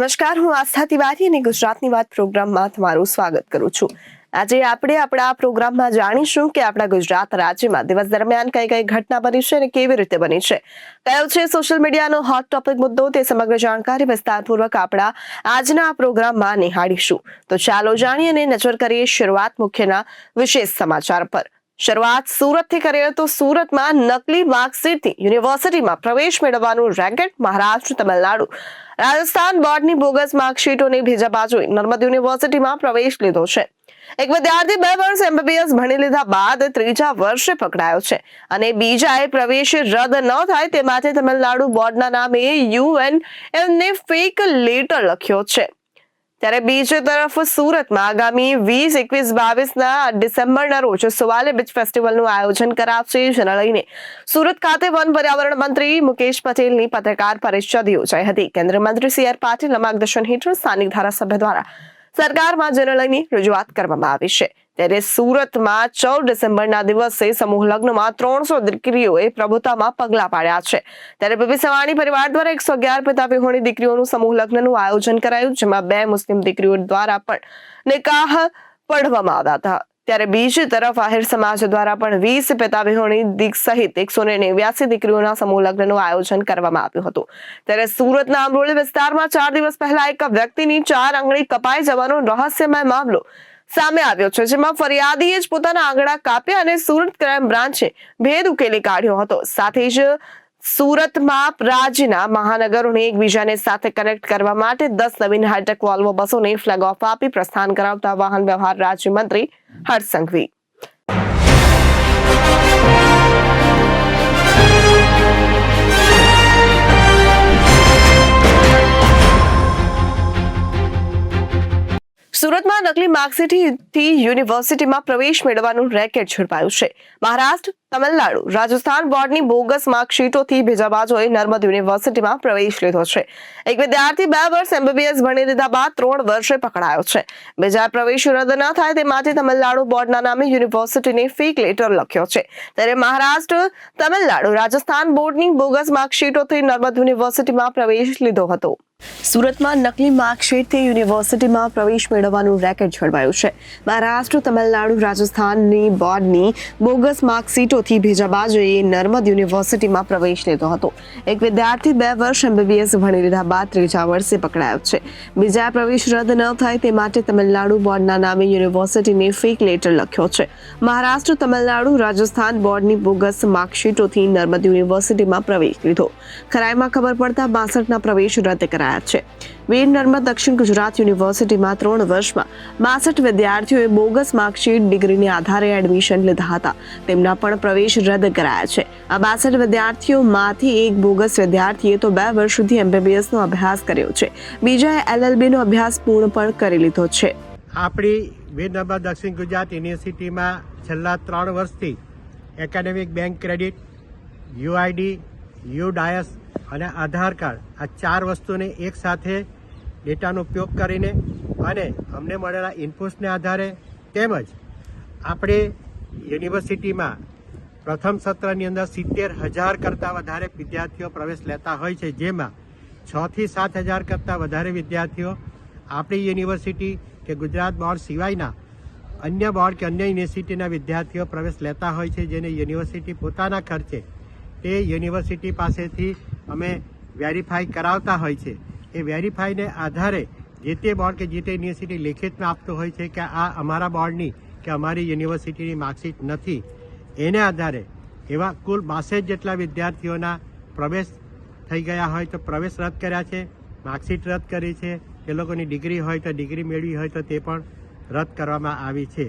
નમસ્કાર, હું આસ્થા તિવારી અને ગુજરાતની વાત પ્રોગ્રામમાં તમારું સ્વાગત કરું છું। આજે આપણે આપણા પ્રોગ્રામમાં જાણીશું કે આપણા ગુજરાત રાજ્યમાં દિવસ દરમિયાન કઈ કઈ ઘટના બની છે અને કેવી રીતે બની છે, કયો છે સોશિયલ મીડિયાનો હોટ ટોપિક મુદ્દો, તે સમગ્ર જાણકારી વિસ્તારપૂર્વક આપણા આજના આ પ્રોગ્રામમાં નિહાળીશું। તો ચાલો જાણીએ અને નજર કરીએ શરૂઆત મુખ્યના વિશેષ સમાચાર પર। શરૂઆત સુરતથી કરીએ તો સુરતમાં નકલી માર્કશીટથી યુનિવર્સિટીમાં પ્રવેશ મેળવવાનું રેકેટ। મહારાષ્ટ્ર, તમિલનાડુ, રાજસ્થાન બોર્ડની બોગસ માર્કશીટોની બીજા બાજુએ નર્મદ યુનિવર્સિટીમાં પ્રવેશ લીધો છે। એક વિદ્યાર્થી 2 વર્ષ MBBS ભણી લીધા બાદ ત્રીજા વર્ષે પકડાયો છે અને બીજાએ પ્રવેશ રદ ન થાય તે માટે તમિલનાડુ બોર્ડના નામે UNM ફેક લેટર લખ્યો છે। ત્યારે બીજી તરફ સુરતમાં આગામી 20, 21, 22 ડિસેમ્બરના રોજ સુવાલે બીચ ફેસ્ટિવલનું આયોજન કરાશે, જેને લઈને સુરત ખાતે વન પર્યાવરણ મંત્રી મુકેશ પટેલની પત્રકાર પરિષદ યોજાઈ હતી। કેન્દ્રીય મંત્રી CR પાટીલના માર્ગદર્શન હેઠળ સ્થાનિક ધારાસભ્ય દ્વારા સરકારમાં જેને લઈને રજૂઆત કરવામાં આવી છે। ત્યારે સુરતમાં 14 ડિસેમ્બરના દિવસે સમૂહ લગ્નમાં 300 દીકરીઓએ પ્રભુતામાં પગલા પાડ્યા છે। ત્યારે બીબી સવાણી પરિવાર દ્વારા 111 પિતા વિહોણી દીકરીઓનું સમૂહ લગ્નનું આયોજન કરાયું, જેમાં 2 મુસ્લિમ દીકરીઓ દ્વારા પણ નિકાહ પઢવામાં આવ્યા હતા। ત્યારે બીજી તરફ આહિર સમાજ દ્વારા પણ 20 પિતા વિહોણી સહિત 189 દીકરીઓના સમૂહ લગ્નનું આયોજન કરવામાં આવ્યું હતું। ત્યારે સુરતના અમરોલી વિસ્તારમાં 4 દિવસ પહેલા એક વ્યક્તિની 4 આંગળી કપાઈ જવાનો રહસ્યમય મામલો સામે આવ્યો છે, જેમાં ફરિયાદીએ જ પોતાના આંગળા કાપ્યા અને સુરત ક્રાઇમ બ્રાન્ચે ભેદ ઉકેલી કાઢ્યો હતો। સાથે જ સુરતમાં રાજ્યના મહાનગરોને એકબીજાને સાથે કનેક્ટ કરવા માટે 10 નવીન હાઈટેક વોલ્વો બસોને ફ્લેગ ઓફ આપી પ્રસ્થાન કરાવતા વાહન વ્યવહાર રાજ્યમંત્રી હર્ષ સંઘવી। સુરતમાં નકલી માર્કશીટથી યુનિવર્સિટીમાં પ્રવેશ મેળવવાનું રેકેટ ઝડપાયું છે। મહારાષ્ટ્ર, તમિલનાડુ, રાજસ્થાન બોર્ડની બોગસ માર્કશીટોથી બીજા બાજુએ નર્મદ યુનિવર્સિટીમાં પ્રવેશ લીધો છે। એક વિદ્યાર્થી 2 વર્ષ MBBS ભણી લીધા બાદ 3 વર્ષે પકડાયો છે। બીજા પ્રવેશ રદ ન થાય તે માટે તમિલનાડુ બોર્ડના નામે યુનિવર્સિટીને ફેક લેટર લખ્યો છે। ત્યારે મહારાષ્ટ્ર, તમિલનાડુ, રાજસ્થાન બોર્ડની બોગસ માર્કશીટોથી નર્મદ યુનિવર્સિટીમાં પ્રવેશ લીધો હતો। સુરતમાં નકલી માર્કશીટથી યુનિવર્સિટીમાં પ્રવેશ મેળવવાનું રેકેટ ઝડપાયું છે। મહારાષ્ટ્ર, તમિલનાડુ, રાજસ્થાનની બોર્ડની બોગસ માર્કશીટોથી બીજા બાજુએ નર્મદ યુનિવર્સિટીમાં પ્રવેશ લીધો હતો। એક વિદ્યાર્થી 2 વર્ષ MBBS ભણી લીધા બાદ ત્રીજા વર્ષે પકડાયો છે। બીજા પ્રવેશ રદ ન થાય તે માટે તમિલનાડુ બોર્ડના નામે યુનિવર્સિટીને ફેક લેટર લખ્યો છે। મહારાષ્ટ્ર, તમિલનાડુ, રાજસ્થાન બોર્ડની બોગસ માર્કશીટોથી નર્મદ યુનિવર્સિટીમાં પ્રવેશ લીધો। ખરાઈમાં ખબર પડતા 62ના પ્રવેશ રદ કરાયા છે। વીર નર્મદ દક્ષિણ ગુજરાત યુનિવર્સિટીમાં 3 વર્ષમાં 62 વિદ્યાર્થીઓએ બોગસ માર્કશીટ ડિગ્રીને આધારે એડમિશન લીધા હતા, તેમના પણ પ્રવેશ રદ કરાયા છે। આ 62 વિદ્યાર્થીઓમાંથી એક બોગસ વિદ્યાર્થીએ તો 2 વર્ષ સુધી MBBS નો અભ્યાસ કર્યો છે, બીજાએ LLB નો અભ્યાસ પૂર્ણ પણ કરી લીધો છે। આપણી વીર નર્મદ દક્ષિણ ગુજરાત યુનિવર્સિટીમાં છેલ્લા 3 વર્ષથી academic bank credit, UID, UDIAS અને આધાર કાર્ડ આ 4 વસ્તુને એક સાથે ડેટાનો ઉપયોગ કરીને અને અમને મળેલા ઇનપુટ્સને આધારે તેમજ આપણે યુનિવર્સિટીમાં પ્રથમ સત્રની અંદર 70,000 કરતાં વધારે વિદ્યાર્થીઓ પ્રવેશ લેતા હોય છે, જેમાં 6 થી 7,000 કરતાં વધારે વિદ્યાર્થીઓ આપણી યુનિવર્સિટી કે ગુજરાત બોર્ડ સિવાયના અન્ય બોર્ડ કે અન્ય યુનિવર્સિટીના વિદ્યાર્થીઓ પ્રવેશ લેતા હોય છે, જેને યુનિવર્સિટી પોતાના ખર્ચે તે યુનિવર્સિટી પાસેથી અમે વેરીફાઈ કરાવતા હોય છે। એ વેરીફાઈને આધારે જે તે બોર્ડ કે જે તે યુનિવર્સિટી લેખિતમાં આપતું હોય છે કે આ અમારા બોર્ડની કે અમારી યુનિવર્સિટીની માર્કશીટ નથી। એને આધારે એવા કુલ 62 જેટલા વિદ્યાર્થીઓના પ્રવેશ થઈ ગયા હોય તો પ્રવેશ રદ કર્યા છે, માર્કશીટ રદ કરી છે। એ લોકોની ડિગ્રી હોય તો ડિગ્રી મેળવી હોય તો તે પણ રદ કરવામાં આવી છે।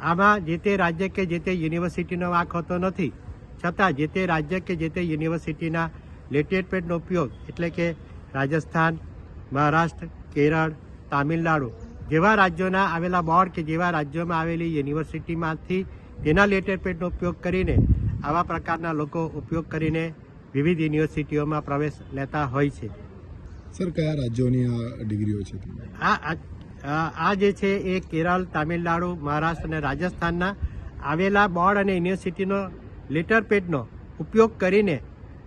આમાં જે તે રાજ્ય કે જે તે યુનિવર્સિટીનો વાંક હોતો નથી, છતાં જે તે રાજ્ય કે જે તે યુનિવર્સિટીના લેટર પેડનો ઉપયોગ એટલે કે રાજસ્થાન, મહારાષ્ટ્ર, કેરળ, તામિલનાડુ જેવા રાજ્યોના આવેલા બોર્ડ કે જેવા રાજ્યોમાં આવેલી યુનિવર્સિટીમાંથી તેના લેટર પેડનો ઉપયોગ કરીને આવા પ્રકારના લોકો ઉપયોગ કરીને વિવિધ યુનિવર્સિટીઓમાં પ્રવેશ લેતા હોય છે। સર, કયા રાજ્યોની આ ડિગ્રીઓ છે? આ જે છે એ કેરળ, તામિલનાડુ, મહારાષ્ટ્ર અને રાજસ્થાનના આવેલા બોર્ડ અને યુનિવર્સિટીનો લેટર પેડનો ઉપયોગ કરીને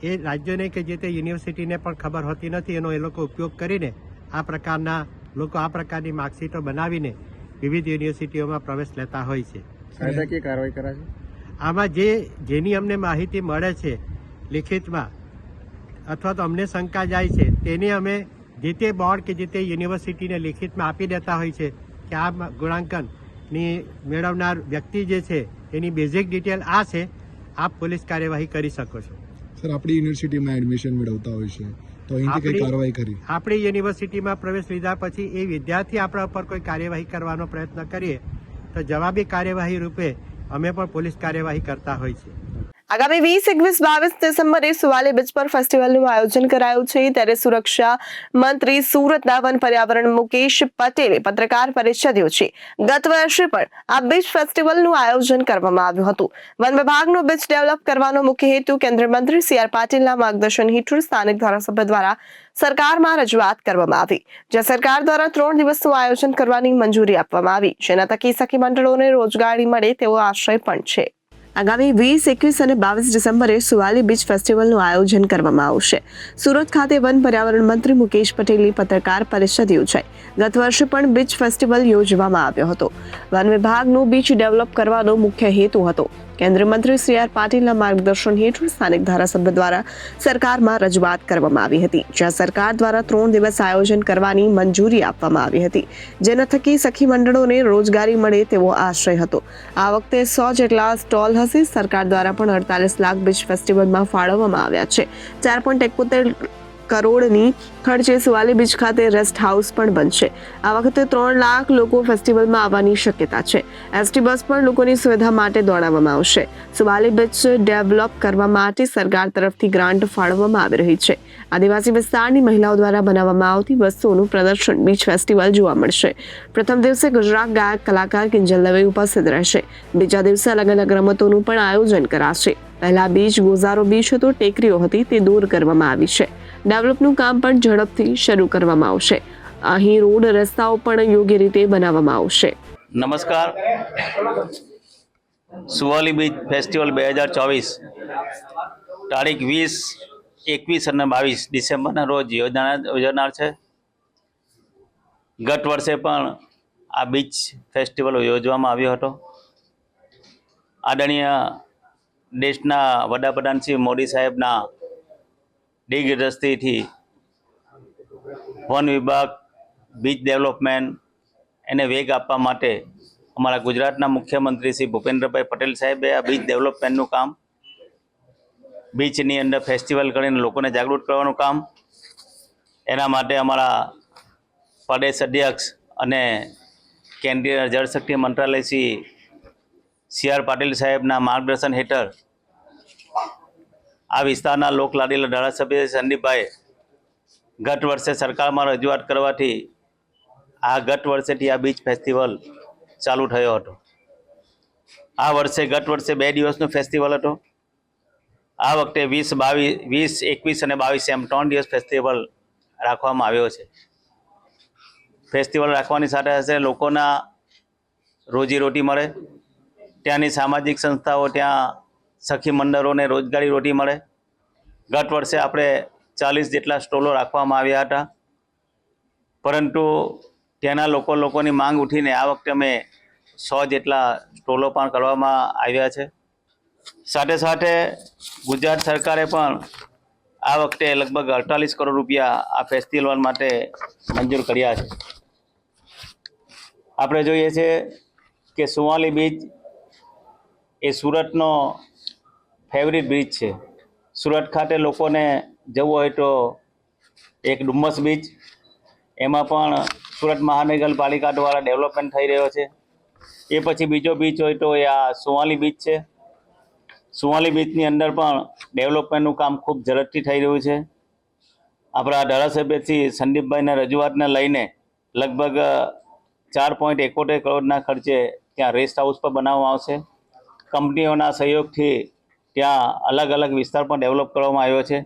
એ રાજ્યોને કે જે તે યુનિવર્સિટીને પણ ખબર હોતી નથી, એનો એ લોકો ઉપયોગ કરીને આ પ્રકારના લોકો આ પ્રકારની માર્કશીટો બનાવીને વિવિધ યુનિવર્સિટીઓમાં પ્રવેશ લેતા હોય છે. કાયદાકીય કાર્યવાહી કરાશે. આમાં જેની અમને માહિતી મળે છે લિખિતમાં અથવા તો અમને શંકા જાય છે તેને અમે જે તે બોર્ડ કે જે તે યુનિવર્સિટીને લિખિતમાં આપી દેતા હોય છે કે આ ગુણાંકનની મેળવનાર વ્યક્તિ જે છે એની બેઝિક ડિટેલ આ છે, આપ પોલીસ કાર્યવાહી કરી શકો છો. સર આપણી યુનિવર્સિટીમાં એડમિશન મેળવતા હોય છે તો અહીંથી કઈ કાર્યવાહી કરી? આપણી યુનિવર્સિટીમાં પ્રવેશ લીધા પછી એ વિદ્યાર્થી આપણા ઉપર કોઈ કાર્યવાહી કરવાનો પ્રયત્ન કરીએ તો જવાબી કાર્યવાહી રૂપે અમે પણ પોલીસ કાર્યવાહી કરતા હોય છે. આગામી 20, 21, 22 ડિસેમ્બરે સુવાલી બીચ પર ફેસ્ટિવલનું આયોજન કરાયું છે. ત્યારે સુરક્ષા મંત્રી સુરતના વન પર્યાવરણ મુકેશ પટેલે પત્રકાર પરિષદ યોજી. ગત વર્ષે પણ આ બીચ ફેસ્ટિવલનું આયોજન કરવામાં આવ્યું હતું. વન વિભાગનો બીચ ડેવલપ કરવાનો મુખ્ય હેતુ કેન્દ્રીય મંત્રી CR પાટીલના માર્ગદર્શન હેઠળ સ્થાનિક ધારાસભ્ય દ્વારા સરકારમાં રજૂઆત કરવામાં આવી, જ્યાં સરકાર દ્વારા 3 દિવસનું આયોજન કરવાની મંજૂરી આપવામાં આવી, જેના થકી સખી મંડળોને રોજગારી મળે તેવો આશય પણ છે. આગામી 20, 21 અને 22 ડિસેમ્બરે સુવાલી બીચ ફેસ્ટિવલનું આયોજન કરવામાં આવશે. સુરત ખાતે વન પર્યાવરણ મંત્રી મુકેશ પટેલની પત્રકાર પરિષદ યોજાઈ. ગત વર્ષે પણ બીચ ફેસ્ટિવલ યોજવામાં આવ્યો હતો. વન વિભાગનું બીચ ડેવલપ કરવાનો મુખ્ય હેતુ હતો. કેન્દ્રીય મંત્રી CR પાટીલના માર્ગદર્શન હેઠળ સ્થાનિક ધારાસભ્ય દ્વારા સરકારમાં રજૂઆત કરવામાં આવી હતી, જ્યાં સરકાર દ્વારા 3 દિવસ આયોજન કરવાની મંજૂરી આપવામાં આવી હતી, જેના થકી સખી મંડળોને રોજગારી મળે તેવો આશય હતો. આ વખતે 100 જેટલા સ્ટોલ હશે. સરકાર દ્વારા પણ 48 લાખ બીચ ફેસ્ટિવલમાં ફાળવવામાં આવ્યા છે. 4.71 કરોડની ખર્ચે સુવાલી બીચ ખાતે રેસ્ટ હાઉસ પણ બનશે. આ વખતે 3 લાખ લોકો ફેસ્ટિવલમાં આવવાની શક્યતા છે. એસટી બસ પણ લોકોની સુવિધા માટે દોડાવવામાં આવશે. સુવાલી બીચ ડેવલપ કરવા માટે સરકાર તરફથી ગ્રાન્ટ ફાળવવામાં આવી રહી છે. આદિવાસી વિસ્તારની મહિલાઓ દ્વારા બનાવવામાં આવતી વસ્તુઓનું પ્રદર્શન બીચ ફેસ્ટિવલ જોવા મળશે. પ્રથમ દિવસે ગુજરાત ગાયક કલાકાર કિંજલ દવે ઉપસ્થિત રહેશે. બીજા દિવસે અલગ અલગ રમતોનું પણ આયોજન કરાશે. પહેલા બીચ ગોઝારો બીચ હતો, ટેકરીઓ હતી, તે દૂર કરવામાં આવી છે. ડેવલપનું કામ પણ ઝડપથી શરૂ કરવામાં આવશે. અહીં રોડ રસ્તાઓ પણ યોગ્ય રીતે બનાવવામાં આવશે. નમસ્કાર. સુવાલી બીચ ફેસ્ટિવલ 2024 તારીખ 20, 21 અને 22 ડિસેમ્બરના રોજ યોજાનાર છે. ગત વર્ષે પણ આ બીચ ફેસ્ટિવલ યોજવામાં આવ્યો હતો. આદરણીય દેશના વડાપ્રધાન શ્રી મોદી સાહેબના દિગ્દ્રષ્ટિથી વન વિભાગ બીચ ડેવલપમેન્ટ એને વેગ આપવા માટે અમારા ગુજરાતના મુખ્યમંત્રી શ્રી ભૂપેન્દ્રભાઈ પટેલ સાહેબે આ બીચ ડેવલપમેન્ટનું કામ, બીચની અંદર ફેસ્ટિવલ કરીને લોકોને જાગૃત કરવાનું કામ, એના માટે અમારા પ્રદેશ અધ્યક્ષ અને કેન્દ્રીય જળશક્તિ મંત્રાલય શ્રી CR પાટીલ સાહેબના માર્ગદર્શન હેઠળ આ વિસ્તારના લોકલાડીલા ધારાસભ્ય સંદીપભાઈ ગત વર્ષે સરકારમાં રજૂઆત કરવાથી ગત વર્ષેથી આ બીચ ફેસ્ટિવલ ચાલુ થયો હતો. ગત વર્ષે 2 દિવસનો ફેસ્ટિવલ હતો. આ વખતે 20, 21 અને 22 એમ 3 દિવસ ફેસ્ટિવલ રાખવામાં આવ્યો છે. ફેસ્ટિવલ રાખવાની સાથે સાથે લોકોના રોજીરોટી મળે, ત્યાંની સામાજિક સંસ્થાઓ, ત્યાં સખી મંડળોને રોજગારી રોટી મળે. ગત વર્ષે આપણે 40 જેટલા સ્ટોલો રાખવામાં આવ્યા હતા, પરંતુ ત્યાંના લોકોની માંગ ઉઠીને આ વખતે અમે 100 જેટલા સ્ટોલો પણ કરવામાં આવ્યા છે. સાથે સાથે ગુજરાત સરકારે પણ આ વખતે લગભગ 48 કરોડ રૂપિયા આ ફેસ્ટિવલ માટે મંજૂર કર્યા છે. આપણે જોઈએ છે કે સુવાલી બીચ એ સુરતનો ફેવરિટ બીચ છે. સુરત ખાતે લોકોને જવું હોય તો એક ડુમ્મસ બીચ, એમાં પણ સુરત મહાનગરપાલિકા દ્વારા ડેવલપમેન્ટ થઈ રહ્યો છે. એ પછી બીજો બીચ હોય તો એ આ સુવાલી બીચ છે. સુવાલી બીચની અંદર પણ ડેવલપમેન્ટનું કામ ખૂબ ઝડપથી થઈ રહ્યું છે. આપણા ધારાસભ્ય શ્રી સંદીપભાઈના રજૂઆતને લઈને લગભગ 4.71 કરોડના ખર્ચે ત્યાં રેસ્ટ હાઉસ પર બનાવવામાં આવશે. કંપનીઓના સહયોગથી ત્યાં અલગ અલગ વિસ્તાર પણ ડેવલપ કરવામાં આવ્યો છે.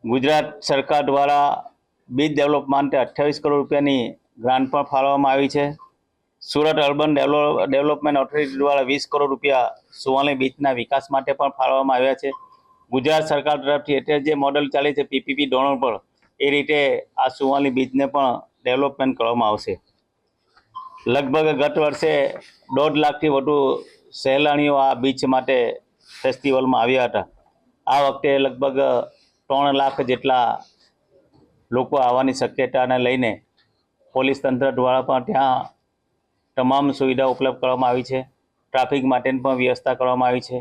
ગુજરાત સરકાર દ્વારા બીચ ડેવલપ માટે 28 કરોડ રૂપિયાની ગ્રાન્ટ પણ ફાળવવામાં આવી છે. સુરત અર્બન ડેવલપમેન્ટ ઓથોરિટી દ્વારા 20 કરોડ રૂપિયા સુવાલી બીચના વિકાસ માટે પણ ફાળવવામાં આવ્યા છે. ગુજરાત સરકાર તરફથી અત્યારે જે મોડલ ચાલે છે PPP ધોરણ પર એ રીતે આ સુવાલી બીચને પણ ડેવલપમેન્ટ કરવામાં આવશે. લગભગ ગત વર્ષે 1.5 લાખથી વધુ સહેલાણીઓ આ બીચ માટે ફેસ્ટિવલમાં આવ્યા હતા. આ વખતે લગભગ 3 લાખ જેટલા લોકો આવવાની શક્યતાને લઈને પોલીસ તંત્ર દ્વારા પણ ત્યાં તમામ સુવિધા ઉપલબ્ધ કરવામાં આવી છે. ટ્રાફિક માટેની પણ વ્યવસ્થા કરવામાં આવી છે.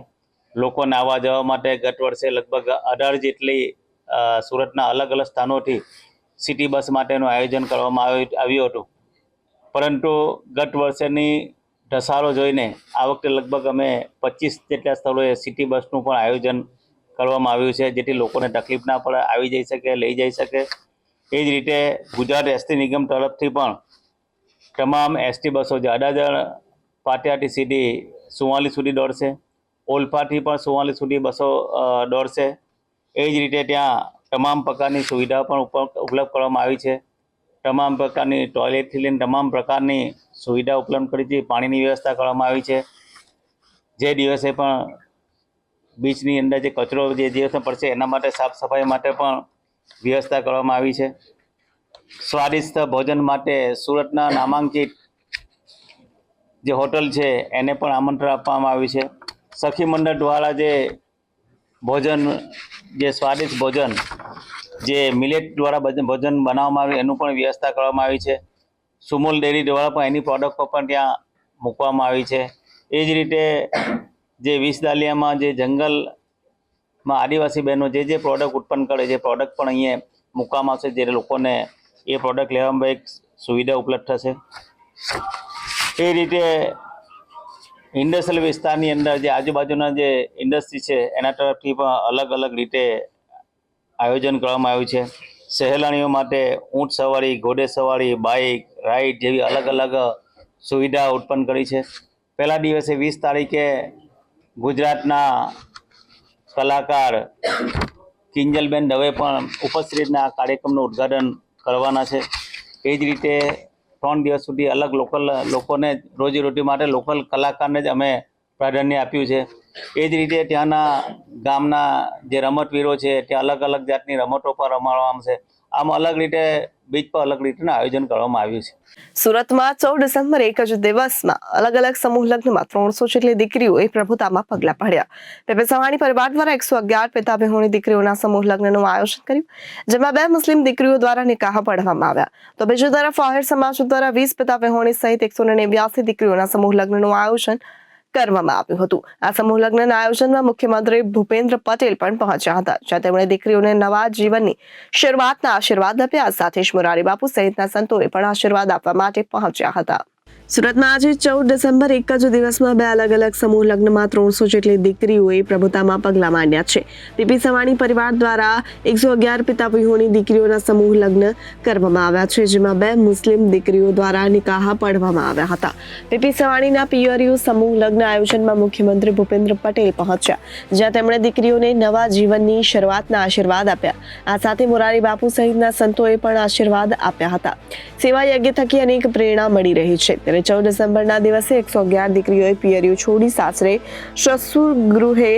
લોકોને આવવા જવા માટે ગત વર્ષે લગભગ 18 જેટલી સુરતના અલગ અલગ સ્થાનોથી સિટી બસ માટેનું આયોજન કરવામાં આવ્યું હતું. પરંતુ ગત વર્ષેની ઢસારો જોઈને આ વખતે લગભગ અમે 25 જેટલા સ્થળોએ સિટી બસનું પણ આયોજન કરવામાં આવ્યું છે, જેથી લોકોને તકલીફ ના પડે, આવી જઈ શકે, લઈ જઈ શકે. એ જ રીતે ગુજરાત એસટી નિગમ તરફથી પણ તમામ એસટી બસો જે અડાજણ પાટિયાથી સીધી સુવાલી સુધી દોડશે, ઓલપાથી પણ સુવાલી સુધી બસો દોડશે. એ જ રીતે ત્યાં તમામ પ્રકારની સુવિધાઓ પણ ઉપલબ્ધ કરવામાં આવી છે. તમામ પ્રકારની ટોયલેટથી લઈને તમામ પ્રકારની સુવિધા ઉપલબ્ધ કરી છે. પાણીની વ્યવસ્થા કરવામાં આવી છે. જે દિવસે પણ બીચની અંદર જે કચરો જે દિવસે પડશે એના માટે સાફ સફાઈ માટે પણ વ્યવસ્થા કરવામાં આવી છે. સ્વાદિષ્ટ ભોજન માટે સુરતના નામાંકિત જે હોટલ છે એને પણ આમંત્રણ આપવામાં આવ્યું છે. સખી મંડળ દ્વારા જે ભોજન, જે સ્વાદિષ્ટ ભોજન, જે મિલેટ દ્વારા ભોજન બનાવવામાં આવ્યું એનું પણ વ્યવસ્થા કરવામાં આવી છે. સુમૂલ ડેરી દ્વારા પણ એની પ્રોડક્ટો પણ ત્યાં મૂકવામાં આવી છે. એ જ રીતે જે વિસદાલિયામાં જે જંગલમાં આદિવાસી બહેનો જે પ્રોડક્ટ ઉત્પન્ન કરે છે પ્રોડક્ટ પણ અહીંયા મૂકવામાં આવશે, જે લોકોને એ પ્રોડક્ટ લેવામાં એક સુવિધા ઉપલબ્ધ થશે. એ રીતે ઇન્ડસ્ટ્રીયલ વિસ્તારની અંદર જે આજુબાજુના જે ઇન્ડસ્ટ્રી છે એના તરફથી પણ અલગ અલગ રીતે આયોજન કરવામાં આવ્યું છે. સહેલાણીઓ માટે ઊંટ સવારી, ઘોડે સવારી, બાઇક રાઇડ જેવી અલગ અલગ સુવિધા ઉત્પન્ન કરી છે. પહેલા દિવસે 20 તારીખે ગુજરાતના કલાકાર કિંજલબેન દવે પણ ઉપસ્થિત આ કાર્યક્રમનું ઉદ્ઘાટન કરવાના છે. એ જ રીતે 3 દિવસ સુધી અલગ લોકોને રોજીરોટી માટે લોકલ કલાકારને જ અમે પ્રાધાન્ય આપ્યું છે. એ જ રીતે ત્યાંના ગામના જે રમતવીરો છે ત્યાં અલગ અલગ જાતની રમતો પર રમાડવામાં આવશે. આમ અલગ રીતે બીચ પર અલગ રીતના આયોજન કરવામાં આવ્યું છે. સુરતમાં 14 ડિસેમ્બર એક જ દિવસમાં અલગ અલગ સમૂહ લગ્નમાં 300 જેટલી દીકરીઓએ પ્રભુતામાં પગલાં પાડ્યા. પેપે સવાણી પરિવાર દ્વારા 111 પિતા બહેનોની દીકરીઓના સમૂહ લગ્નનું આયોજન કર્યું, જેમાં 2 મુસ્લિમ દીકરીઓ દ્વારા નિકાહ પઢવામાં આવ્યા. તો બીજી તરફ આહિર સમાજ દ્વારા 20 પિતા બહેનોની સહિત 189 દીકરીઓના સમૂહ લગ્નનું આયોજન કરવામાં આવ્યું હતું. આ સમૂહ લગ્નના આયોજનમાં મુખ્યમંત્રી ભૂપેન્દ્ર પટેલ પણ પહોંચ્યા હતા, જ્યાં તેમણે દીકરીઓને નવા જીવનની શરૂઆતના આશીર્વાદ આપ્યા. સાથે જ મોરારી બાપુ સહિતના સંતોએ પણ આશીર્વાદ આપવા માટે પહોંચ્યા હતા. સુરતમાં આજે 14 ડિસેમ્બર એક જ દિવસમાં 2 અલગ અલગ સમૂહ લગ્નમાં 300 જેટલી દીકરીઓએ પ્રભુતામાં પગલાં માંડ્યા છે. પીપી સવાણી પરિવાર દ્વારા 111 પિતા બહેનોની દીકરીઓના સમૂહ લગ્ન કરવામાં આવ્યા છે, જેમાં 2 મુસ્લિમ દીકરીઓ દ્વારા નિકાહ પઢવામાં આવ્યા હતા. પીપી સવાણીના પિયરીઓ સમૂહ લગ્ન આયોજનમાં મુખ્યમંત્રી ભૂપેન્દ્ર પટેલ પહોંચ્યા, જ્યાં તેમણે દીકરીઓને નવા જીવનની શરૂઆતના આશીર્વાદ આપ્યા. આ સાથે મોરારી બાપુ સહિતના સંતોએ પણ આશીર્વાદ આપ્યા હતા. સેવા યજ્ઞ થકી અનેક પ્રેરણા મળી રહી છે. 14 ડિસેમ્બરના દિવસે 111 દીકરીઓએ પિયરીઓ છોડી સાસરે સસુર ગૃહે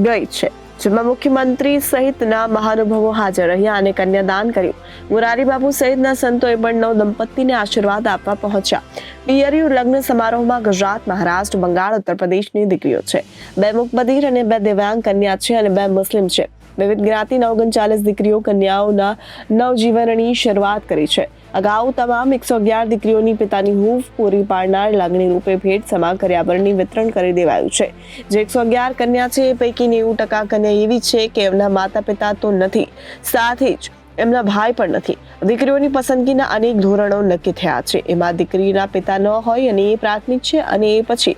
ગઈ છે, જેમાં મુખ્યમંત્રી સહિતના મહાનુભાવો હાજર રહ્યા અને કન્યાદાન કર્યું. મોરારી બાપુ સહિતના સંતોએ પણ નવ દંપતીને આશીર્વાદ આપવા પહોંચ્યા. પિયરીઓ લગ્ન સમારોહમાં ગુજરાત, મહારાષ્ટ્ર, બંગાળ, ઉત્તર પ્રદેશની દીકરીઓ છે. 2 મુકબધિર અને 2 દિવ્યાંગ કન્યા છે અને 2 મુસ્લિમ છે. વિવિધ જ્ઞાતિ 39 દીકરીઓ કન્યાઓના નવજીવનની શરૂઆત કરી છે. અગાઉ તમામ 111 દીકરીઓની પિતાની હૂંફ પૂરી પાડનાર લાગણી રૂપે ભેટ સમા કરિયાવરની વિતરણ કરી દેવાયું છે. જે 111 કન્યા છે એ પૈકી 90% કન્યા એવી છે કે એમના માતા પિતા તો નથી, સાથે જ એમના ભાઈ પણ નથી. દીકરીઓની પસંદગીના અનેક ધોરણો નક્કી થયા છે. એમાં દીકરીના પિતા ન હોય અને એ પ્રાથમિક છે, અને એ પછી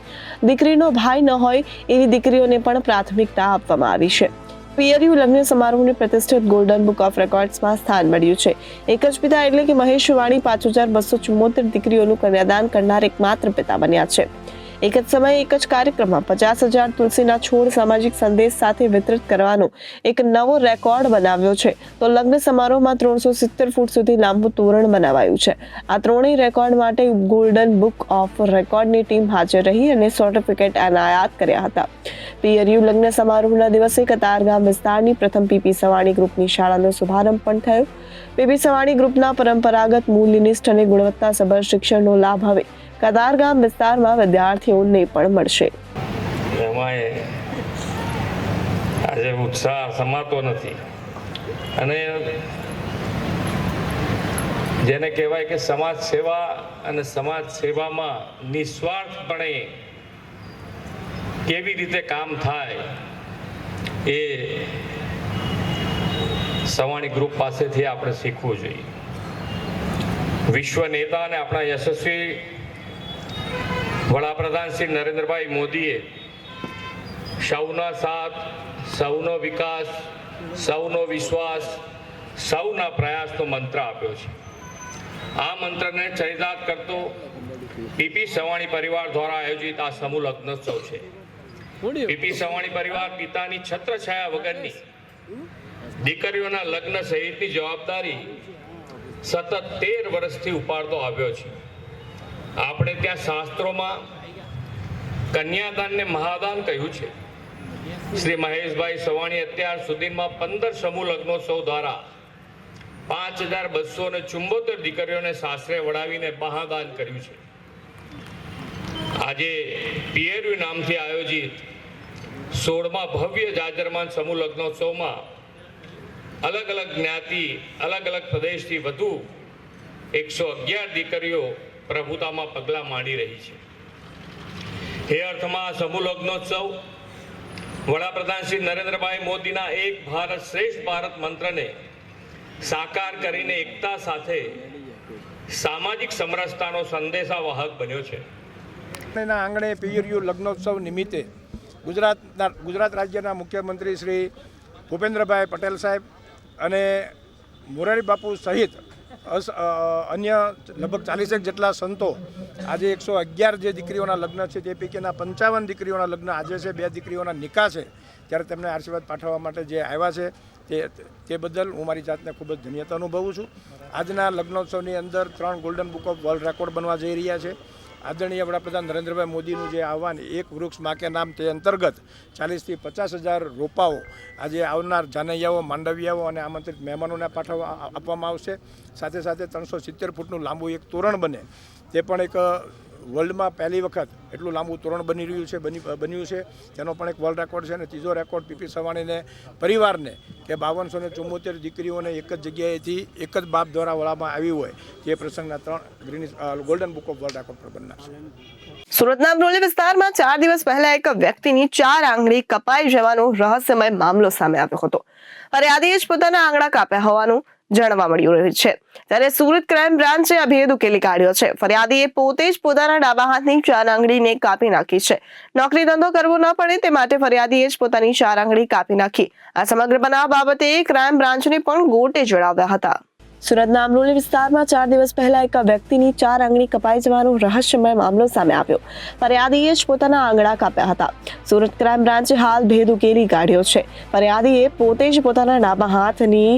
દીકરીનો ભાઈ ન હોય એવી દીકરીઓને પણ પ્રાથમિકતા આપવામાં આવી છે. પિયરીઓ લગ્ન સમારોહને પ્રતિષ્ઠિત ગોલ્ડન બુક ઓફ રેકોર્ડ્સમાં સ્થાન મળ્યું છે. એક જ પિતા એટલે કે મહેશ વાણી 5274 દીકરીઓનું કન્યાદાન કરનાર એકમાત્ર પિતા બન્યા છે. એક જ સમયે એક જ કાર્યક્રમમાં 50,000 તુલસીના છોડ સામાજિક સંદેશ સાથે વિતરિત કરવાનો એક નવો રેકોર્ડ બનાવ્યો છે. તો લગ્ન સમારોહમાં 370 ફૂટ સુધી લાંબુ તોરણ બનાવાયું છે. આ ત્રણેય રેકોર્ડ માટે ગોલ્ડન બુક ઓફ રેકોર્ડની ટીમ હાજર રહી અને સર્ટિફિકેટ એનાયત કર્યા હતા. પીએરયુ લગ્ન સમારોહના દિવસે કતારગામ વિસ્તારની પ્રથમ પીપી સવાણી ગ્રુપની શાળાનો શુભારંભ પણ થયો. પીપી સવાણી ગ્રુપના પરંપરાગત મૂલ્યનિષ્ઠ અને ગુણવત્તાસભર શિક્ષણનો લાભ હવે કતારગામ વિસ્તારમાં વિદ્યાર્થીઓને પણ મળશે. એમાંય આજે ઉત્સાહ સમાતો નથી અને જેને કહેવાય કે સમાજ સેવા અને સમાજ સેવામાં નિસ્વાર્થપણે કેવી રીતે કામ થાય એ સવાણી ગ્રુપ પાસેથી આપણે શીખવું જોઈએ. વિશ્વ નેતા અને આપણા યશસ્વી વડાપ્રધાન શ્રી નરેન્દ્રભાઈ મોદીએ સૌના સાથ, સૌનો વિકાસ, સૌનો વિશ્વાસ, સૌના પ્રયાસનો મંત્ર આપ્યો છે. આ મંત્રને ચરિતાર્થ કરતો પીપી સવાણી પરિવાર દ્વારા આયોજિત આ સમૂહ લગ્નોત્સવ છે. પીપી સવાણી પરિવાર પિતાની છત્રછાયા વગરની દીકરીઓના લગ્ન સહિતની જવાબદારી સતત 13 વર્ષથી ઉપાડતો આવ્યો છે. આપણે ત્યાં શાસ્ત્રોમાં કન્યાદાનને મહાદાન કહ્યું છે. શ્રી મહેશભાઈ સવાણી અત્યાર સુધીમાં 15 સમૂહ લગ્નોત્સવ દ્વારા 5274 દીકરીઓને સાસરે વળાવીને મહાદાન કર્યું છે. આજે પીએરયુ નામથી આયોજિત 16મા ભવ્ય જાજરમાન સમૂહ લગ્નોત્સવમાં અલગ અલગ જ્ઞાતિ, અલગ અલગ પ્રદેશથી વધુ 111 દીકરીઓ પ્રભુતામાં પગલાં માંડી રહી છે. એ અર્થમાં આ સમૂહ લગ્નોત્સવ વડાપ્રધાન શ્રી નરેન્દ્રભાઈ મોદીના એક ભારત શ્રેષ્ઠ ભારત મંત્રને સાકાર કરીને એકતા સાથે સામાજિક સમરસતાનો સંદેશાવાહક બન્યો છે. આંગણે પીએરયુ લગ્નોત્સવ નિમિત્તે ગુજરાત રાજ્યના મુખ્યમંત્રી શ્રી ભૂપેન્દ્રભાઈ પટેલ સાહેબ અને મોરારી બાપુ સહિત અન્ય લગભગ 40 જેટલા સંતો આજે 111 જે દીકરીઓના લગ્ન છે તે પૈકીના 55 દીકરીઓના લગ્ન આજે છે. 2 દીકરીઓના નિકાહ છે. ત્યારે તેમને આશીર્વાદ પાઠવવા માટે જે આવ્યા છે તે બદલ હું મારી જાતને ખૂબ જ ધન્યતા અનુભવું છું. આજના લગ્નોત્સવની અંદર 3 golden book of world record બનવા જઈ રહ્યા છે. આદરણીય વડાપ્રધાન નરેન્દ્રભાઈ મોદીનું જે આહવાન એક વૃક્ષ માં કે નામ તે અંતર્ગત 40,000 થી 50,000 રોપાઓ આજે આવનાર જાનૈયાઓ, માંડવિયાઓ અને આમંત્રિત મહેમાનોને આપવામાં આવશે. સાથે સાથે 370 ફૂટનું લાંબુ એક તોરણ બને તે પણ એક વર્લ્ડમાં પહેલી વખત એટલું લાંબુ તોરણ બન્યું છે. તેનો પણ એક વર્લ્ડ રેકોર્ડ છે. અને ત્રીજો રેકોર્ડ પીપી સવાણીને પરિવારને કે 5274 દીકરીઓને એક જ જગ્યાએથી એક જ બાપ દ્વારા વળવામાં આવી હોય તે પ્રસંગના 3 golden book of world record પર બનનાર છે. સુરતના અમરોલી વિસ્તારમાં 4 દિવસ પહેલા એક વ્યક્તિની 4 આંગળી કપાઈ જવાનો રહસ્યમય મામલો સામે આવ્યો હતો. ફરિયાદીએ જ પોતાના આંગળા કાપ્યા હોવાનું જાણવા મળ્યું રહ્યું છે. ત્યારે સુરત ક્રાઇમ બ્રાન્ચે આ ભેદ ઉકેલી કાઢ્યો છે. ફરિયાદીએ પોતે જ પોતાના ડાબા હાથની 4 આંગળીને કાપી નાખી છે. નોકરી ધંધો કરવો ન પડે તે માટે ફરિયાદીએ જ પોતાની 4 આંગળી કાપી નાખી. આ સમગ્ર બનાવ બાબતે ક્રાઇમ બ્રાન્ચને પણ ગોટે ચડાવ્યા હતા. સુરતના અમરોલી વિસ્તારમાં 4 દિવસ પહેલા એક વ્યક્તિની 4 આંગળી કપાઈ જવાનો રહસ્યમય મામલો સામે આવ્યો. ફરિયાદીએ જ પોતાના આંગળા કાપ્યા હતા. સુરત ક્રાઇમ બ્રાન્ચે હાલ ભેદ ઉકેલી કાઢ્યો છે. ફરિયાદીએ પોતે જ પોતાના ડાબા હાથની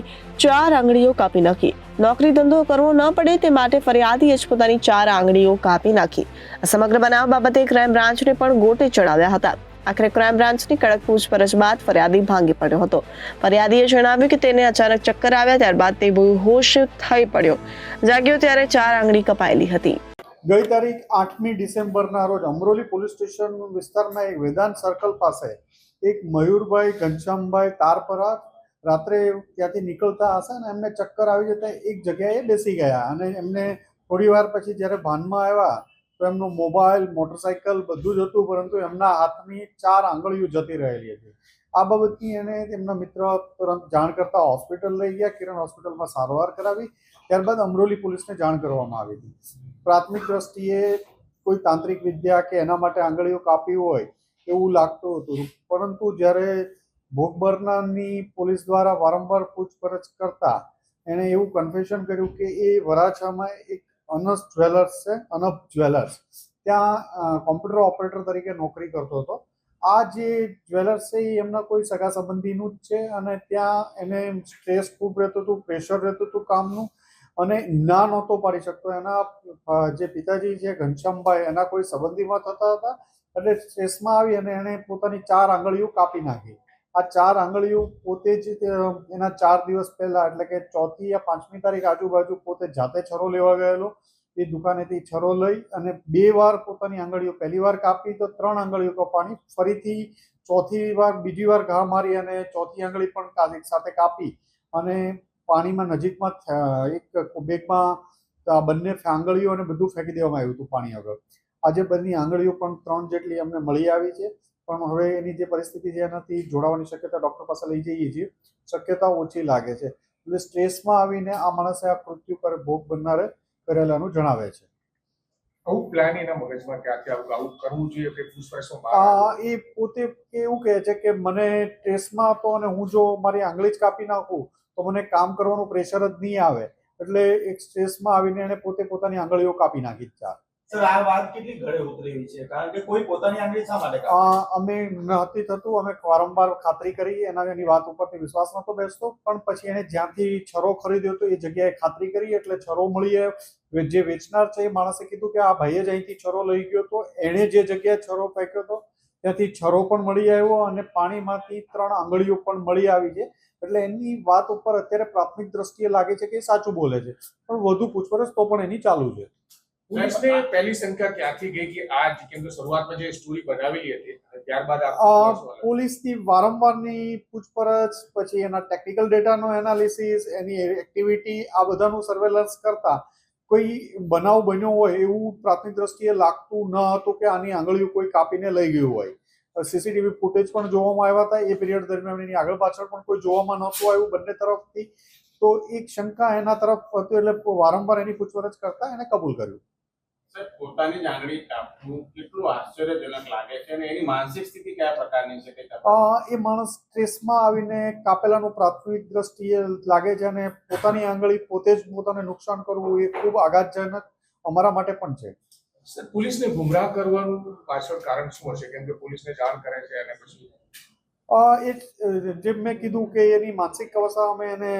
4 આંગળીઓ કાપી નાખી. નોકરી ધંધો કરવો ન પડે તે માટે ફરિયાદીએ જ પોતાની 4 આંગળીઓ કાપી નાખી. આ સમગ્ર બનાવ બાબતે ક્રાઇમ બ્રાન્ચને પણ ગોટે ચડાવ્યા હતા. આખરે ક્રાઇમ બ્રાન્ચની કડક પૂછપરછ બાદ ફરિયાદી ભાંગી પડ્યો હતો. ફરિયાદીએ જણાવ્યું કે તેને અચાનક ચક્કર આવ્યા, ત્યારબાદ તે બેહોશ થઈ પડ્યો. જાગ્યો ત્યારે 4 આંગળી કપાયેલી હતી. ગઈ તારીખ 8મી ડિસેમ્બરના રોજ અમરોલી પોલીસ સ્ટેશન વિસ્તારમાં એક વેદાંત સર્કલ પાસે એક મયુરભાઈ ઘનશ્યામભાઈ તારપરા રાત્રે ત્યાંથી નીકળતા હશે અને એમને ચક્કર આવી જતા એક જગ્યાએ બેસી ગયા અને એમને થોડી વાર પછી જ્યારે ભાનમાં આવ્યા તો એમનો મોબાઈલ, મોટરસાઇકલ બધું જ હતું, પરંતુ એમના હાથની 4 આંગળીઓ જતી રહેલી હતી. આ બાબતની એને તેમના મિત્ર તુરંત જાણ કરતા હોસ્પિટલ લઈ ગયા. કિરણ હોસ્પિટલમાં સારવાર કરાવી. ત્યારબાદ અમરોલી પોલીસને જાણ કરવામાં આવી હતી. પ્રાથમિક દ્રષ્ટિએ કોઈ તાંત્રિક વિદ્યા કે એના માટે આંગળીઓ કાપી હોય એવું લાગતું હતું, પરંતુ જ્યારે ભોગ બનનારની પોલીસ દ્વારા વારંવાર પૂછપરછ કરતા એણે એવું કન્ફેશન કર્યું કે એ વરાછામાં એક અનસ જ્વેલર્સ છે, અનબ જ્વેલર્સ, ત્યાં કોમ્પ્યુટર ઓપરેટર તરીકે નોકરી કરતો હતો. આ જે જ્વેલર્સ છે એ એમના કોઈ સગા સંબંધીનું જ છે અને ત્યાં એને સ્ટ્રેસ ખૂબ રહેતું હતું, પ્રેશર રહેતું હતું કામનું અને ના નહોતો પાડી શકતો. એના જે પિતાજી છે ઘનશ્યામભાઈ, એના કોઈ સંબંધીમાં થતા હતા, એટલે સ્ટ્રેસમાં આવી અને એણે પોતાની 4 આંગળીઓ કાપી નાખી. આ 4 આંગળીઓ પોતે જ એના 4 દિવસ પહેલા, એટલે કે 4મી યા 5મી તારીખ આજુબાજુ પોતે જાતે છરો લેવા ગયેલો. એ દુકાનેથી છરો લઈ અને 2 વાર પોતાની આંગળીઓ, પહેલી વાર કાપી તો 3 આંગળીઓ કપાણી, ફરીથી 4થી વાર બીજી વાર ઘા મારી અને 4થી આંગળી પણ સાથે કાપી અને પાણીમાં નજીકમાં એક બેગમાં બંને આંગળીઓ અને બધું ફેંકી દેવામાં આવ્યું હતું પાણી આગળ. આજે બંને આંગળીઓ પણ 3 જેટલી અમને મળી આવી છે, પણ હવે એની જે પરિસ્થિતિ છે એનાથી જોડાવાની શક્યતા ડૉક્ટર પાસે લઈ જઈએ છીએ, શક્યતા ઓછી લાગે છે. એટલે સ્ટ્રેસમાં આવીને આ માણસે આ મૃત્યુ ભોગ બનનારે કરેલાનું જણાવે છે. આવું પ્લાન એના મગજમાં ક્યાંથી આવું કરવું જોઈએ કે પૂછપરછો? એ પોતે એવું કહે છે કે મને સ્ટ્રેસમાં હતો અને હું જો મારી આંગળી જ કાપી નાખું તો મને કામ કરવાનું પ્રેશર જ નહીં આવે, એટલે એક સ્ટ્રેસમાં આવીને એને પોતે પોતાની આંગળીઓ કાપી નાખી. સર, આ વાત કેટલી ઘરે ઉતરેલી છે? કારણ કે કોઈ પોતાની આંગળી શા માટે કાપે? અમે નથી થતું, અમે વારંવાર ખાતરી કરી, એની વાત ઉપરથી વિશ્વાસ નતો બેસતો, પણ પછી એને જ્યાંથી છરો ખરીદ્યો હતો એ જગ્યાએ ખાતરી કરી, એટલે છરો મળી. જે વેચનાર છે એ માણસે કીધું કે આ ભાઈએ જ અહીંથી છરો લઈ ગયો હતો, એણે જે જગ્યાએ છરો ફેંક્યો હતો ત્યાંથી છરો પણ મળી આવ્યો અને પાણીમાંથી 3 આંગળીઓ પણ મળી આવી છે. એટલે એની વાત ઉપર અત્યારે પ્રાથમિક દ્રષ્ટિએ લાગે છે કે એ સાચું બોલે છે, પણ વધુ પૂછપરછ તો પણ એની ચાલુ છે. પોલીસને પહેલી શંકા ક્યાંથી ગઈ કે આ કેમ કે શરૂઆતમાં જે સ્ટોરી બનાવેલી હતી ત્યારબાદ પોલીસની વારંવારની પૂછપરછ, પછી એના ટેકનિકલ ડેટાનો એનાલિસિસ, એની એક્ટિવિટી, આ બધાનું સર્વેલન્સ કરતા કોઈ બનાવ બન્યો હોય એવું પ્રાથમિક દ્રષ્ટિએ લાગતું ન હતું કે આની આંગળીઓ કોઈ કાપીને લઈ ગયું હોય. સીસીટીવી ફૂટેજ પણ જોવામાં આવ્યા હતા એ પીરિયડ દરમિયાન, એની આગળ પાછળ પણ કોઈ જોવામાં નહોતું આવ્યું બંને તરફથી. તો એક શંકા એના તરફ હતી, એટલે વારંવાર એની પૂછપરછ કરતા એને કબૂલ કર્યું. પોતાની જ આંગળી કાપવું કેટલું આશ્ચર્યજનક લાગે છે અને એની માનસિક સ્થિતિ કયા પ્રકારની છે? એ માણસ સ્ટ્રેસમાં આવીને કાપેલાનું પ્રાથમિક દ્રષ્ટિએ લાગે છે અને પોતાની આંગળી પોતે જ પોતાને નુકસાન કરવું એ ખૂબ આઘાતજનક અમારા માટે પણ છે. સર, પોલીસને ગુમરાહ કરવાનું પાછળ કારણ શું હશે? કેમ કે પોલીસને જાણ કરે છે અને પછી જેમ મેં કીધું કે એની માનસિક અવસ્થા અમે એને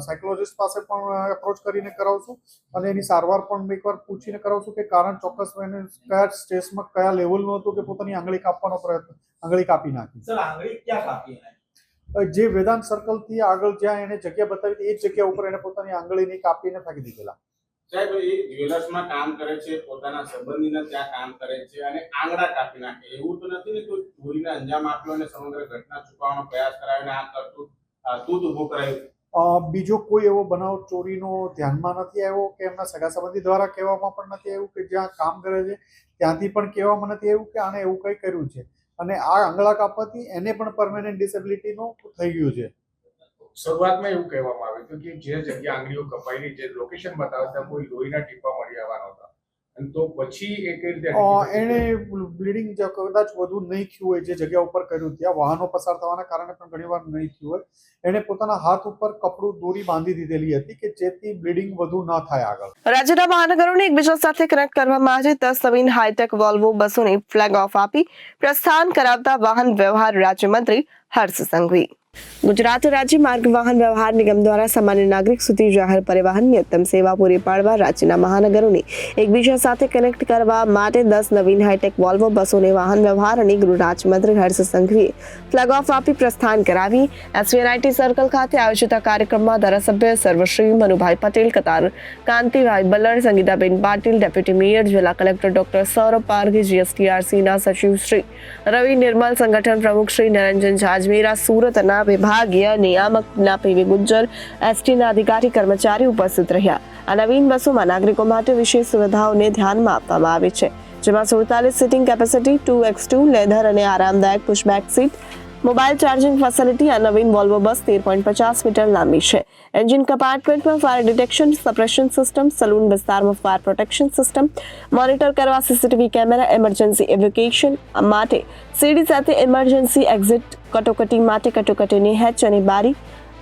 સાયકોલોજીસ્ટ પાસે પણ એપ્રોચ કરીને કરાવશું અને એની સારવાર પણ એકવાર પૂછીને કરાવશું કે કારણ ચોક્કસ એને કયા સ્ટ્રેસમાં કયા લેવલનું હતું કે પોતાની આંગળી કાપવાનો પ્રયત્ન, આંગળી કાપી નાખી. સર, આંગળી ક્યાં કાપી? જે વેદાંત સર્કલથી આગળ જ્યાં એને જગ્યા બતાવી હતી એ જ જગ્યા ઉપર એને પોતાની આંગળીની કાપીને ફેંકી દીધેલા. સાહેબ, એ જ્વેલર્સમાં કામ કરે છે, પોતાના સંબંધીને ત્યાં કામ કરે છે અને આંગળા કાપી નાખે, એવું તો નથી ને કોઈ ચોરીને અંજામ આપ્યો અને સમગ્ર ઘટના છુપાવવાનો પ્રયાસ કરાવીને આ કરતું તૂત ઊભું કરાયું? બીજો કોઈ એવો બનાવ ચોરીનો ધ્યાનમાં નથી આવ્યો કે એમના સગા સંબંધી દ્વારા કહેવામાં પણ નથી આવ્યું કે જ્યાં કામ કરે છે ત્યાંથી પણ કહેવામાં નથી આવ્યું કે આણે એવું કંઈ કર્યું છે. અને આ આંગળા કાપવાથી એને પણ પરમેનન્ટ ડિસેબિલિટીનું થઈ ગયું છે. શરૂઆતમાં એવું કહેવામાં આવ્યું હતું કે જે જગ્યા આંગળીઓ કપાયેલી, જે લોકેશન બતાવતા કોઈ લોહીના ટીપા મળી આવવાના હતા, અને તો પછી એ કઈ રીતે એને બ્લીડિંગ કદાચ વધુ નહીં થયું હોય જે જગ્યા ઉપર કર્યું, ત્યાં વાહનો પસાર થવાના કારણે પણ ઘણીવાર નહીં થયું હોય, એને પોતાના હાથ ઉપર કપડું દોરી બાંધી દીધેલી હતી કે જેથી બ્લીડિંગ વધુ ન થાય આગળ. રાજ્યના મહાનગરોને એકબીજા સાથે કનેક્ટ કરવા માટે 10 નવીન હાઈટેક વોલ્વો બસોને ફ્લેગ ઓફ આપી પ્રસ્થાન કરાવતા વાહન વ્યવહાર રાજ્યમંત્રી હર્ષ સંઘવી. ગુજરાત રાજ્ય માર્ગ વાહન વ્યવહાર નિગમ દ્વારા સામાન્ય નાગરિક સુધી જાહેર પરિવહનની ઉત્તમ સેવા પૂરી પાડવા રાજ્યના મહાનગરોને એકબીજા સાથે કનેક્ટ કરવા માટે 10 નવીન હાઈટેક વોલ્વો બસોને વાહન વ્યવહાર અને ગૃહ રાજ્યમંત્રી હર્ષ સંઘવીએ ફ્લેગ ઓફ આપી પ્રસ્થાન કરાવી. એસવીએનઆઈટી સર્કલ ખાતે આયોજિત આ કાર્યક્રમમાં ધારાસભ્ય સર્વશ્રી મનુભાઈ પટેલ, કતાર કાંતિભાઈ બલ્લર, સંગીતાબેન પાટીલ, ડેપ્યુટી મેયર જિલ્લા કલેક્ટર ડોક્ટર સૌરભ પારઘી, જીએસટીઆરસીના સચિવ શ્રી રવિ નિર્મલ, સંગઠન પ્રમુખ શ્રી નિરંજન ઝાજમેરા, સુરતના વિભાગીય નિયામકના પીવી ગુજ્જર, એસટીના અધિકારી કર્મચારી ઉપસ્થિત રહ્યા. આ નવીન બસોમાં નાગરિકો માટે વિશેષ સુવિધાઓને ધ્યાનમાં આપવામાં આવી છે, જેમાં 47 સીટિંગ કેપેસિટી, 2x2 લેધર અને આરામદાયક pushback seat, mobile charging facility. આ નવીન વોલ્વો બસ 13.50 મીટર લાંબી છે. એન્જિન કમ્પાર્ટમેન્ટમાં fire detection suppression system, saloon વિસ્તારમાં ફાયર પ્રોટેક્શન સિસ્ટમ, મોનિટર કરવા સીસીટીવી કેમેરા, ઇમરજન્સી એવ્યુકેશન માટે સીડી સાથે ઇમરજન્સી એક્ઝિટ, કટોકટી માટે કટોકટીની હેચ અને બારી,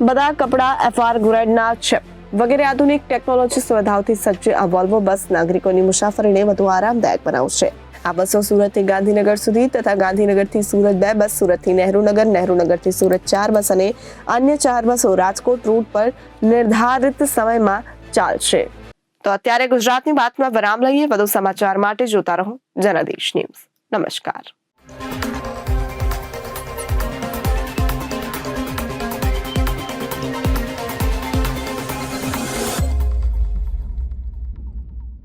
બધા કપડાં FR ગ્રેડના છે વગેરે આધુનિક ટેકનોલોજી સુવિધાઓથી સજ્જ આ વોલ્વો બસ નાગરિકોની મુસાફરીને વધુ આરામદાયક બનાવશે. આ બસો સુરતથી ગાંધીનગર સુધી તથા ગાંધીનગરથી સુરત 2 બસ, સુરતથી નહેરુનગર, નહેરુનગરથી સુરત 4 બસ અને અન્ય 4 બસો રાજકોટ રૂટ પર નિર્ધારિત સમયમાં ચાલશે. તો અત્યારે ગુજરાતની વાતમાં વિરામ લઈએ. વધુ સમાચાર માટે જોતા રહો જનાદેશ ન્યૂઝ. નમસ્કાર.